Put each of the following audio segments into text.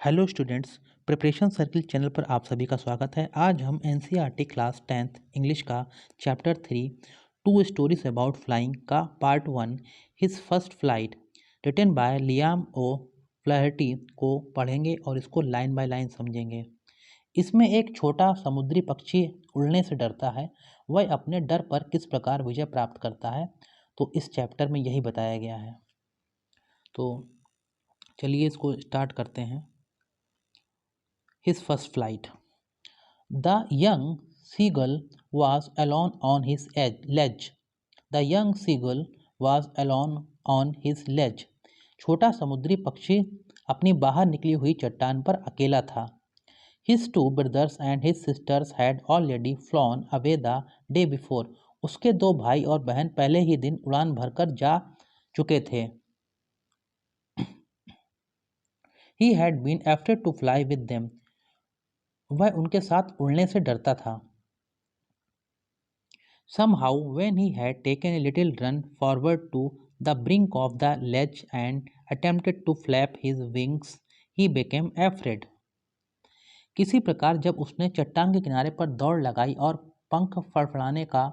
Hello students. Preparation circle channel पर आप सभी का स्वागत है। आज हम एनसीईआरटी क्लास 10th इंग्लिश का chapter 3 two stories about flying का part 1 his first flight written by Liam O'Flaherty को पढ़ेंगे और इसको लाइन बाय लाइन समझेंगे। इसमें एक छोटा समुद्री पक्षी उड़ने से डरता है, वह अपने डर पर किस प्रकार विजय प्राप्त करता है, तो इस चैप्टर में यही बताया गया है। तो चलिए इसको स्टार्ट करते हैं। His first flight. The young seagull was alone on his ledge. The young seagull was alone on his ledge. छोटा समुद्री पक्षी अपनी बाहर निकली हुई चट्टान पर अकेला था। His two brothers and his sisters had already flown away the day before. उसके दो भाई और बहन पहले ही दिन उड़ान भरकर जा चुके थे। He had been afraid to fly with them. वह उनके साथ उड़ने से डरता था। Somehow, when he had taken a little run forward to the brink of the ledge and attempted to flap his wings, he became afraid. किसी प्रकार जब उसने चट्टान के किनारे पर दौड़ लगाई और पंख फड़फड़ाने का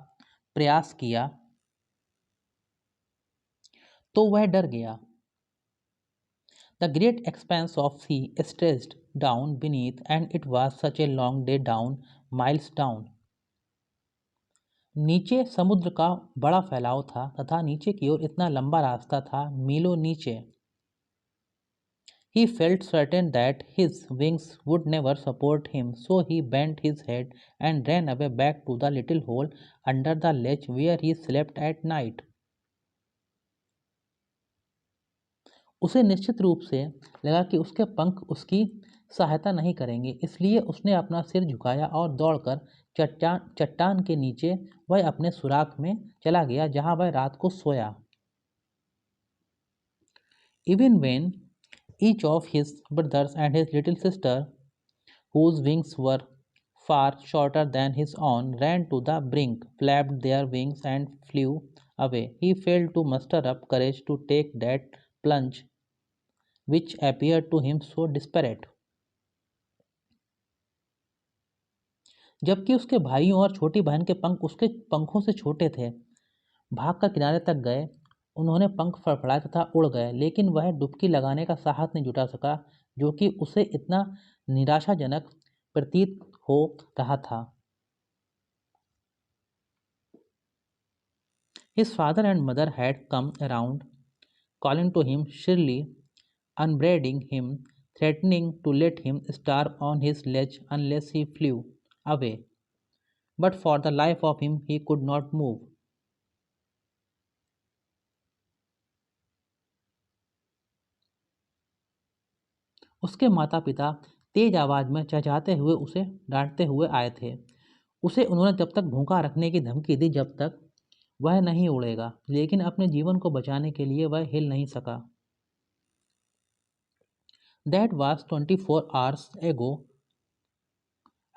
प्रयास किया, तो वह डर गया। The great expanse of sea stretched down beneath, and it was such a long day down, miles down. नीचे समुद्र का बड़ा फैलाव था तथा नीचे की ओर इतना लंबा रास्ता था, मीलों नीचे। He felt certain that his wings would never support him, so he bent his head and ran away back to the little hole under the ledge where he slept at night. उसे निश्चित रूप से लगा कि उसके पंख उसकी सहायता नहीं करेंगे, इसलिए उसने अपना सिर झुकाया और दौड़कर चट्टान के नीचे वह अपने सुराख में चला गया जहां वह रात को सोया। Even when each of his brothers and his little sister, whose wings were far shorter than his own, ran to the brink, flapped their wings and flew away, he failed to muster up courage to take that plunge which appeared to him so desperate. जबकि उसके भाइयों और छोटी बहन के पंख उसके पंखों से छोटे थे, भागकर किनारे तक गए, उन्होंने पंख फड़फड़ाए तथा उड़ गए, लेकिन वह डुबकी लगाने का साहस नहीं जुटा सका, जो कि उसे इतना निराशाजनक प्रतीत हो रहा था। His father and mother had come around, calling to him shrilly, upbraiding him, threatening to let him starve on his ledge unless he flew away. But for the life of him he could not move. उसके माता पिता तेज आवाज में चहचहाते हुए उसे डांटते हुए आए थे। उसे उन्होंने तब तक भूखा रखने की धमकी दी जब तक वह नहीं उड़ेगा, लेकिन अपने जीवन को बचाने के लिए वह हिल नहीं सका। That was 24 hours ago.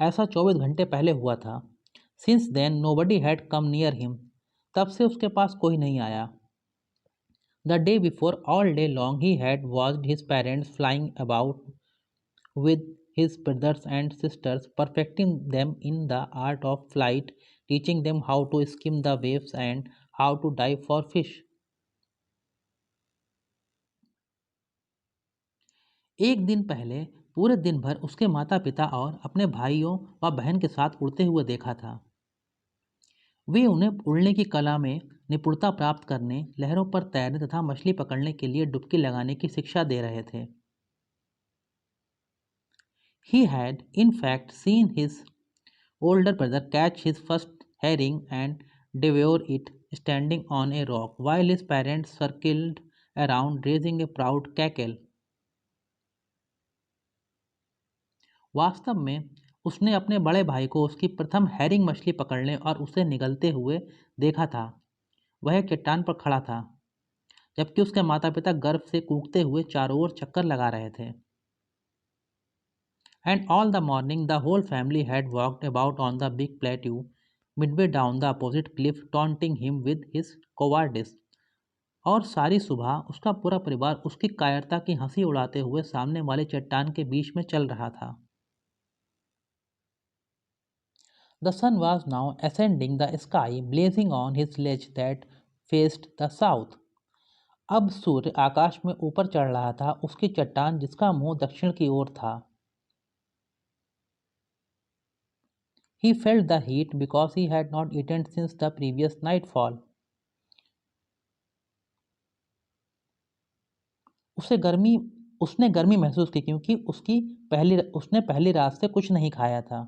ऐसा 24 घंटे पहले हुआ था। Since then nobody had come near him. तब से उसके पास कोई नहीं आया। The day before, all day long he had watched his parents flying about with his brothers and sisters, perfecting them in the art of flight, teaching them how to skim the waves and how to dive for fish. एक दिन पहले पूरे दिन भर उसके माता पिता और अपने भाइयों व बहन के साथ उड़ते हुए देखा था। वे उन्हें उड़ने की कला में निपुणता प्राप्त करने, लहरों पर तैरने तथा मछली पकड़ने के लिए डुबकी लगाने की शिक्षा दे रहे थे। He had, in fact, seen his older brother catch his first herring and devour it standing on a rock, while his parents circled around raising a proud cackle. वास्तव में उसने अपने बड़े भाई को उसकी प्रथम हैरिंग मछली पकड़ने और उसे निगलते हुए देखा था। वह चट्टान पर खड़ा था, जबकि उसके माता पिता गर्व से कूकते हुए चारों ओर चक्कर लगा रहे थे। And all the morning the whole family had walked about on the big plateau midway down the opposite cliff, taunting him with his cowardice. और सारी सुबह उसका पूरा परिवार उसकी कायरता की हंसी उड़ाते हुए सामने वाले चट्टान के बीच में चल रहा था। The sun was now ascending the sky, blazing on his ledge that faced the south. अब सूर्य आकाश में ऊपर चढ़ रहा था, उसकी चट्टान जिसका मुंह दक्षिण की ओर था। He felt the heat because he had not eaten since the previous nightfall. उसने गर्मी महसूस की क्योंकि उसने पहली रात से कुछ नहीं खाया था।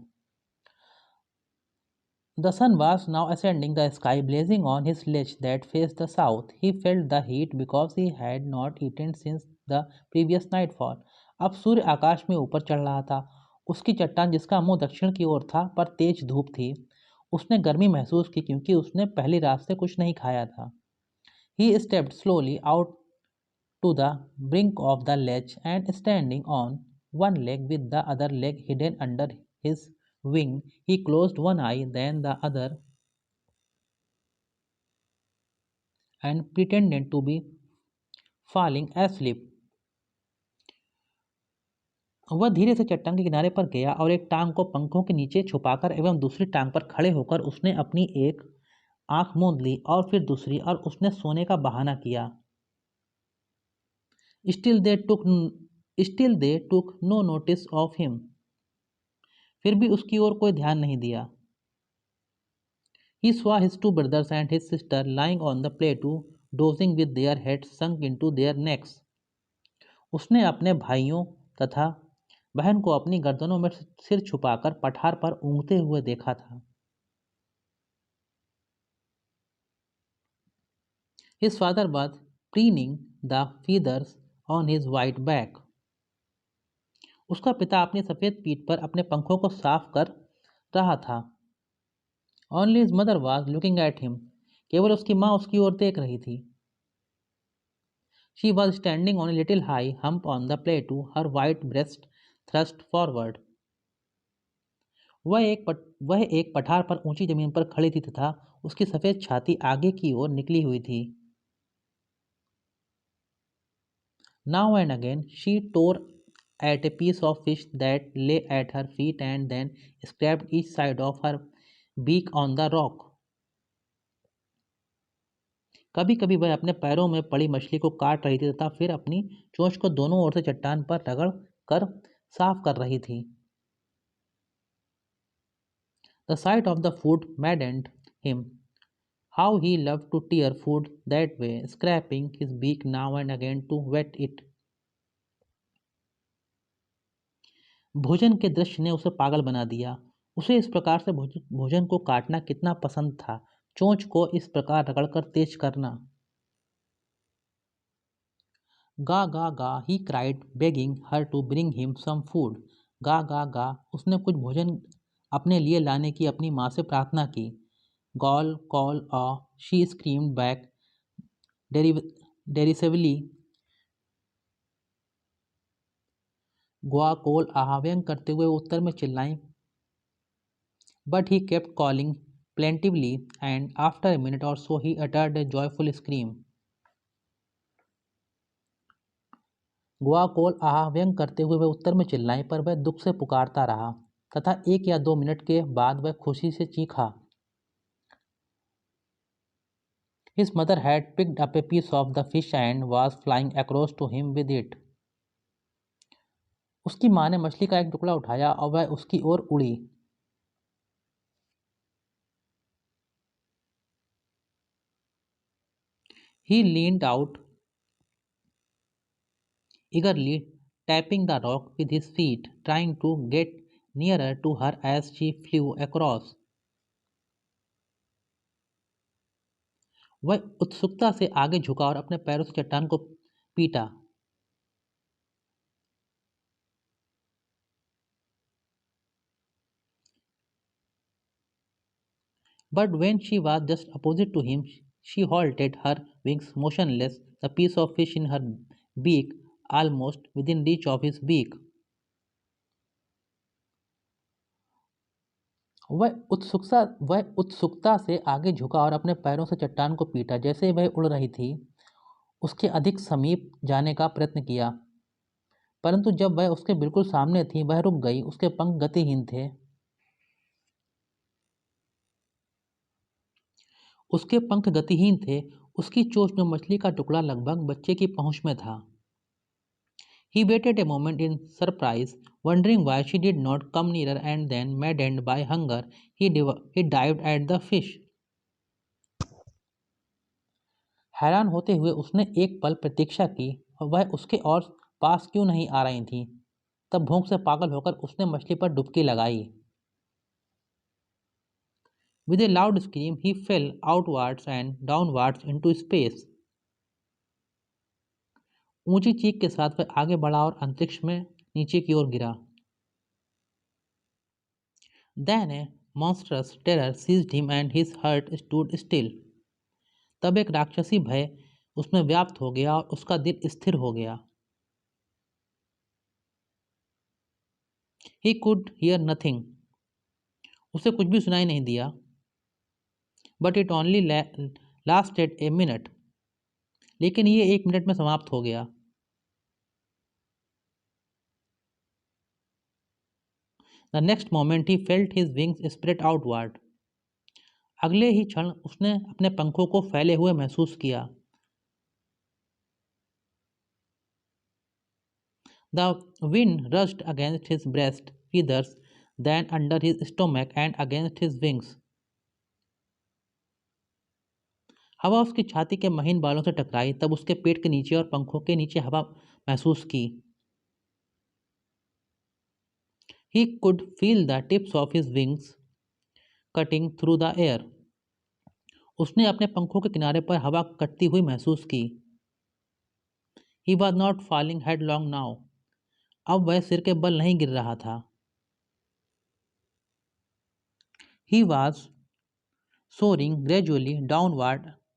The sun was now ascending the sky, blazing on his ledge that faced the south. He felt the heat because he had not eaten since the previous nightfall. अब सूर्य आकाश में ऊपर चढ़ रहा था, उसकी चट्टान जिसका मुंह दक्षिण की ओर था पर तेज धूप थी। उसने गर्मी महसूस की क्योंकि उसने पहली रात से कुछ नहीं खाया था। He stepped slowly out to the brink of the ledge and standing on one leg with the other leg hidden under his wing, he closed one eye, then the other, and pretended to be falling asleep. वह धीरे से चट्टान के किनारे पर गया और एक टांग को पंखों के नीचे छुपाकर एवं दूसरी टांग पर खड़े होकर उसने अपनी एक आंख मूंद ली और फिर दूसरी, और उसने सोने का बहाना किया। Still they took no notice of him. फिर भी उसकी ओर कोई ध्यान नहीं दिया। He saw his two brothers and his sister lying on the plateau, dozing with their heads sunk into their necks. उसने अपने भाइयों तथा बहन को अपनी गर्दनों में सिर छुपाकर पठार पर ऊँघते हुए देखा था। His father was preening the feathers on his white back. उसका पिता अपनी सफेद पीठ पर अपने पंखों को साफ कर रहा था। Only his mother was looking at him. केवल उसकी माँ उसकी ओर देख रही थी। She was standing on a little high hump on the plateau, her white breast thrust forward. वह एक पठार पर ऊंची जमीन पर खड़ी थी तथा उसकी सफेद छाती आगे की ओर निकली हुई थी। Now and again she tore at a piece of fish that lay at her feet and then scraped each side of her beak on the rock. कभी कभी वह अपने पैरों में पड़ी मछली को काट रही थी तथा फिर अपनी चोंच को दोनों ओर से चट्टान पर रगड़ कर साफ कर रही थी। The sight of the food maddened him. How he loved to tear food that way, scraping his beak now and again to wet it. भोजन के दृश्य ने उसे पागल बना दिया। उसे इस प्रकार से भोजन को काटना कितना पसंद था, चोंच को इस प्रकार रगड़कर तेज करना। गा गा गा, he cried, begging her to bring him some food. गा गा गा, उसने कुछ भोजन अपने लिए लाने की अपनी माँ से प्रार्थना की। Gall, call, she screamed back derisively. ग्वा कोल आह, व्यंग करते हुए उत्तर में चिल्लाई। But he kept calling plaintively, and after a minute or so he uttered a joyful scream. ग्वा कोल आह, व्यंग करते हुए वह उत्तर में चिल्लाई, पर वह दुख से पुकारता रहा तथा 1 या 2 मिनट के बाद वह खुशी से चीखा। His mother had picked up a piece of the fish and was flying across to him with it. उसकी माँ ने मछली का एक टुकड़ा उठाया और वह उसकी ओर उड़ी। He leaned out eagerly, tapping the rock with his feet, trying to get nearer to her as she flew across. वह उत्सुकता से आगे झुका और अपने पैरों से चट्टान को पीटा। But when she was just opposite to him, she halted, her wings motionless, the piece of fish in her beak almost within reach of his beak. वह उत्सुकता से आगे झुका और अपने पैरों से चट्टान को पीटा। जैसे वह उड़ रही थी, उसके अधिक समीप जाने का प्रयत्न किया, परंतु जब वह उसके बिल्कुल सामने थी वह रुक गई। उसके पंख गतिहीन थे। उसके पंख गतिहीन थे। उसकी चोंच में मछली का टुकड़ा लगभग बच्चे की पहुंच में था। He waited a moment in surprise, wondering why she did not come nearer, and then, maddened by hunger, he dived at the fish. हैरान होते हुए उसने एक पल प्रतीक्षा की और वह उसके और पास क्यों नहीं आ रही थी। तब भूख से पागल होकर उसने मछली पर डुबकी लगाई। With a loud scream, he fell outwards and downwards into space. ऊंची चीख के साथ वह आगे बढ़ा और अंतरिक्ष में नीचे की ओर गिरा। Then a monstrous terror seized him and his heart stood still. तब एक राक्षसी भय उसमें व्याप्त हो गया और उसका दिल स्थिर हो गया। He could hear nothing. उसे कुछ भी सुनाई नहीं दिया। But it only lasted a minute. लेकिन ये 1 मिनट में समाप्त हो गया। The next moment he felt his wings spread outward. अगले ही क्षण उसने अपने पंखों को फैले हुए महसूस किया। The wind rushed against his breast feathers, then under his stomach and against his wings. हवा उसकी छाती के महीन बालों से टकराई, तब उसके पेट के नीचे और पंखों के नीचे हवा महसूस की। He could feel the tips of his wings cutting through the air. उसने अपने पंखों के किनारे पर हवा कटती हुई महसूस की। He was not falling headlong now. अब वह सिर के बल नहीं गिर रहा था। He was soaring gradually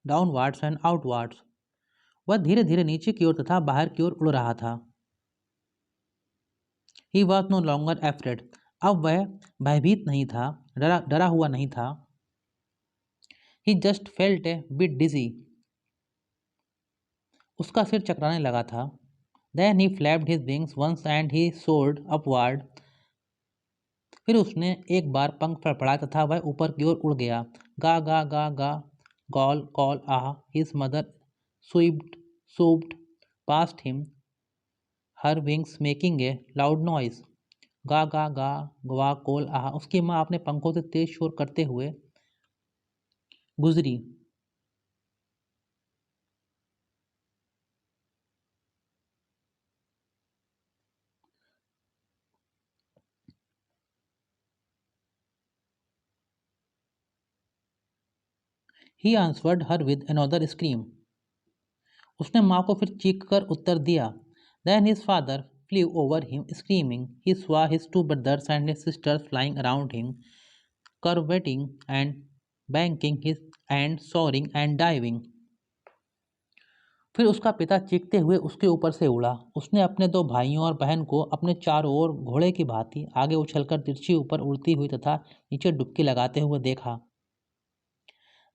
downwards and outwards. वह धीरे धीरे नीचे की ओर तथा बाहर की ओर उड़ रहा था। He was no longer afraid. अब वह भयभीत नहीं था, डरा हुआ नहीं था। He just felt a bit dizzy. उसका सिर चकराने लगा था। Then he flapped his wings once and he soared upward. फिर उसने एक बार पंख फड़फड़ाए तथा वह ऊपर की ओर उड़ गया। गा गा गा गा, call call ah, his mother swooped past him, her wings making a loud noise. गा गा गा गवा कोल आह, उसकी माँ अपने पंखों से तेज शोर करते हुए गुजरी। He answered her with another scream. उसने माँ को फिर चीख कर उत्तर दिया। Then his father flew over him screaming. He saw his two brothers and his sisters flying around him, curveting and banking his and soaring and diving. फिर उसका पिता चीखते हुए उसके ऊपर से उड़ा। उसने अपने दो भाइयों और बहन को अपने चारों ओर घोड़े की भांति आगे उछलकर तिरछी ऊपर उड़ती हुई तथा नीचे डुबकी लगाते हुए देखा।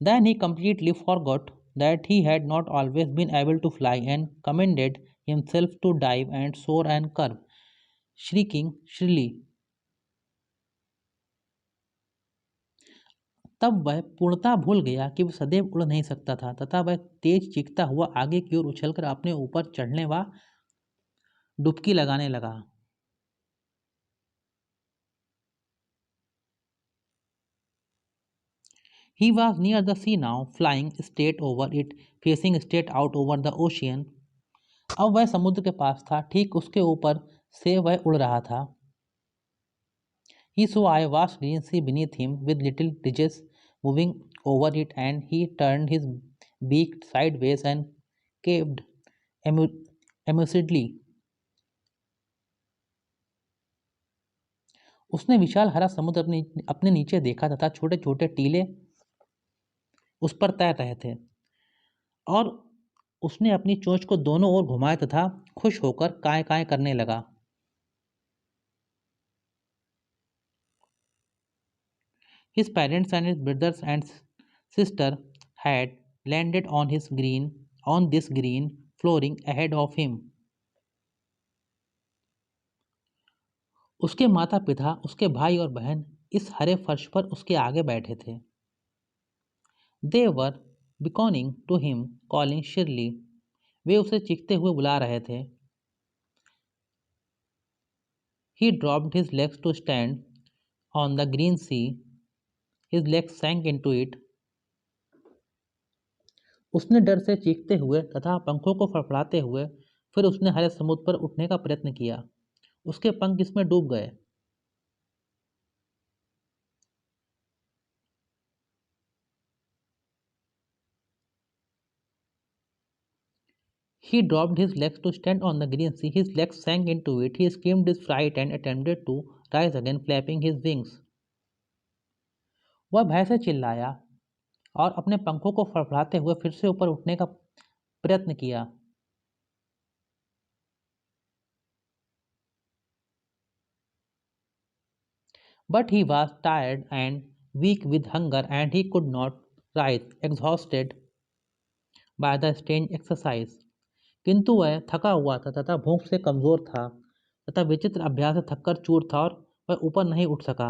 Then he completely forgot that he had not always been able to fly and commended himself to dive and soar and curve, shrieking shrilly. तब वह पूर्णतः भूल गया कि वह सदैव उड़ नहीं सकता था तथा वह तेज चीखता हुआ आगे की ओर उछलकर अपने ऊपर चढ़ने व डुबकी लगाने लगा। He was near the sea now, flying straight over it, facing straight out over the ocean. अब वह समुद्र के पास था, ठीक उसके ऊपर से वह उड़ रहा था। He saw a vast green sea beneath him, with little ridges moving over it, and he turned his beak sideways and caved amusedly. उसने विशाल हरा समुद्र अपने नीचे देखा तथा छोटे छोटे टीले उस पर तैर रहे थे और उसने अपनी चोंच को दोनों ओर घुमाया तथा खुश होकर काय काय करने लगा। His parents and his brothers and sister had landed on on this green flooring ahead of him. उसके माता पिता, उसके भाई और बहन इस हरे फर्श पर उसके आगे बैठे थे. They were beckoning to him, calling Shirley. वे उसे चीखते हुए बुला रहे थे. He dropped his legs to stand on the green sea. His legs sank into it. उसने डर से चीखते हुए तथा पंखों को फड़फड़ाते हुए फिर उसने हरे समुद्र पर उठने का प्रयत्न किया. उसके पंख इसमें डूब गए. He dropped his legs to stand on the green sea. His legs sank into it. He screamed his fright and attempted to rise again, flapping his wings. वह भय से चिल्लाया और अपने पंखों को फड़फड़ाते हुए फिर से ऊपर उठने का प्रयत्न किया. But he was tired and weak with hunger and he could not rise, exhausted by the strange exercise. किंतु वह थका हुआ था तथा भूख से कमजोर था तथा विचित्र अभ्यास से थककर चूर था और वह ऊपर नहीं उठ सका.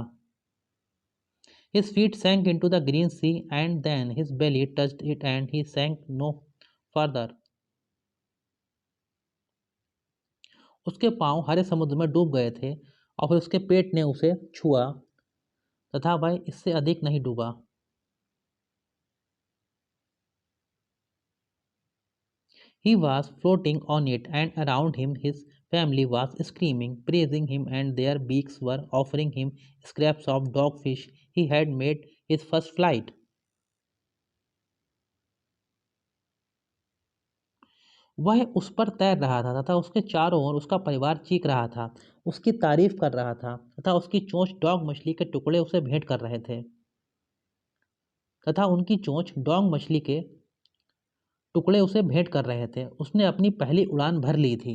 His feet sank into the green sea and then his belly touched it and he sank no further. उसके पांव हरे समुद्र में डूब गए थे और फिर उसके पेट ने उसे छुआ तथा वह इससे अधिक नहीं डूबा. He was floating on it, and around him his family was screaming, praising him, and their beaks were offering him scraps of dogfish. He had made his first flight. वह उस पर तैर रहा था तथा उसके चारों ओर उसका परिवार चीख रहा था, उसकी तारीफ कर रहा था तथा उसकी चोंच डॉग मछली के टुकड़े उसे भेंट कर रहे थे तथा उनकी चोंच डॉग मछली के टुकड़े उसे भेंट कर रहे थे. उसने अपनी पहली उड़ान भर ली थी.